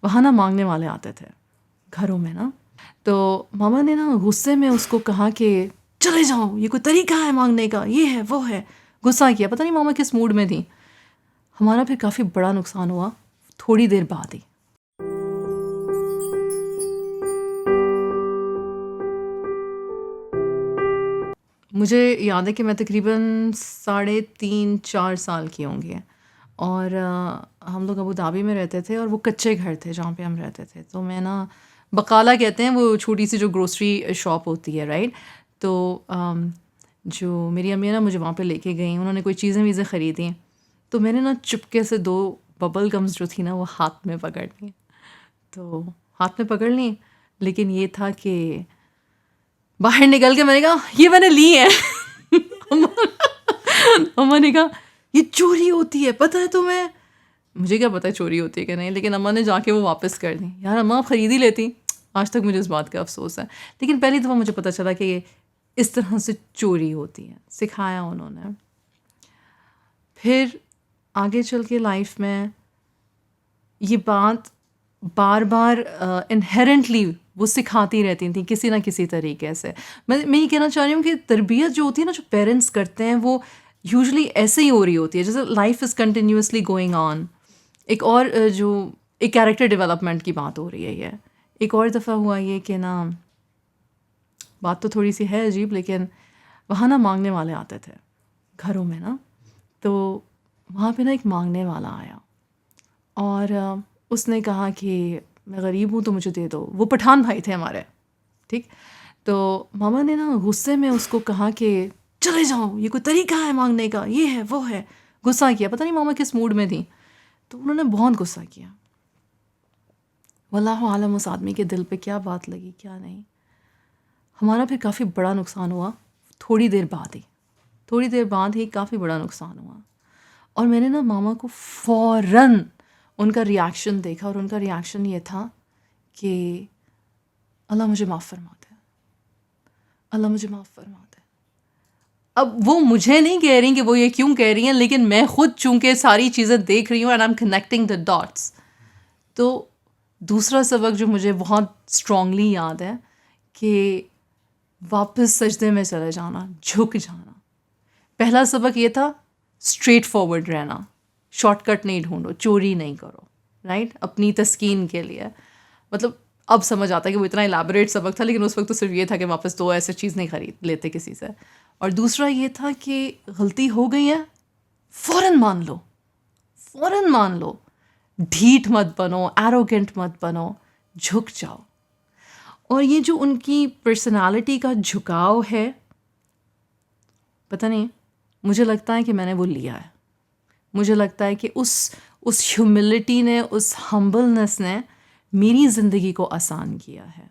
वहाँ ना मांगने वाले आते थे घरों में ना। तो मामा ने ना गुस्से में उसको कहा कि चले जाओ, ये कोई तरीका है मांगने का, ये है वो है। गुस्सा किया, पता नहीं मामा किस मूड में थी। हमारा फिर काफ़ी बड़ा नुकसान हुआ थोड़ी देर बाद ही। मुझे याद है कि मैं तकरीबन 3.5-4 साल की होंगी। और हम लोग अबू धाबी में रहते थे और वो कच्चे घर थे जहाँ पे हम रहते थे। तो मैं ना बकाला कहते हैं वो छोटी सी जो ग्रोसरी शॉप होती है, राइट। तो जो मेरी अम्मी है ना मुझे वहाँ पे लेके गई, उन्होंने कोई चीज़ें वीज़ें ख़रीदी। तो मैंने ना चुपके से 2 बबल गम्स जो थी ना वो हाथ में पकड़ ली। तो हाथ में पकड़ ली, लेकिन ये था कि बाहर निकल के मैंने कहा ये मैंने ली है। अम्मा ने कहा ये चोरी होती है, पता है तुम्हें? मुझे क्या पता है चोरी होती है कि नहीं, लेकिन अम्मा ने जाके वो वापस कर दी। यार अम्मा आप ख़रीद ही लेती। आज तक मुझे इस बात का अफसोस है। लेकिन पहली दफ़ा मुझे पता चला कि ये इस तरह से चोरी होती है, सिखाया उन्होंने। फिर आगे चल के लाइफ में ये बात बार बार इनहेरेंटली वो सिखाती रहती थी किसी ना किसी तरीके से। मैं ये कहना चाह रही हूँ कि तरबियत जो होती है ना, जो पेरेंट्स करते हैं, वो यूजुअली ऐसे ही हो रही होती है जैसे life is continuously going on. एक और जो एक कैरेक्टर डेवलपमेंट की बात हो रही है ये। एक और दफ़ा हुआ ये कि ना, बात तो थोड़ी सी है अजीब, लेकिन वहाँ ना मांगने वाले आते थे घरों में ना। तो वहाँ पे ना एक मांगने वाला आया और उसने कहा कि मैं गरीब हूँ तो मुझे दे दो। वो पठान भाई थे हमारे, ठीक। तो मामा ने ना गुस्से में उसको कहा कि चले जाओ, ये कोई तरीका है मांगने का, ये है वो है। गुस्सा किया, पता नहीं मामा किस मूड में थी। तो उन्होंने बहुत गुस्सा किया। वल्लाहु आलम उस आदमी के दिल पे क्या बात लगी क्या नहीं। हमारा फिर काफ़ी बड़ा नुकसान हुआ थोड़ी देर बाद ही काफ़ी बड़ा नुकसान हुआ। और मैंने ना मामा को फ़ौरन उनका रिएक्शन देखा और उनका रिएक्शन ये था कि अल्लाह मुझे माफ़ फरमा दे, अल्लाह मुझे माफ़ फरमा दे। अब वो मुझे नहीं कह रही कि वो ये क्यों कह रही हैं, लेकिन मैं ख़ुद चूँकि सारी चीज़ें देख रही हूँ and I am connecting the dots. तो दूसरा सबक जो मुझे बहुत स्ट्रॉन्गली याद है कि वापस सजदे में चले जाना, झुक जाना। पहला सबक ये था स्ट्रेट फॉरवर्ड रहना, शॉर्टकट नहीं ढूंढो, चोरी नहीं करो, राइट, अपनी तस्कीन के लिए। मतलब अब समझ आता है कि वो इतना इलेबोरेट सबक था, लेकिन उस वक्त तो सिर्फ ये था कि वापस 2 ऐसे चीज़ नहीं खरीद लेते किसी से। और दूसरा ये था कि गलती हो गई है, फ़ौरन मान लो, ढीठ मत बनो, एरोगेंट मत बनो, झुक जाओ। और ये जो उनकी पर्सनालिटी का झुकाव है, पता नहीं, मुझे लगता है कि मैंने वो लिया है। मुझे लगता है कि उस ह्यूमिलिटी ने, उस हम्बलनेस ने मेरी ज़िंदगी को आसान किया है।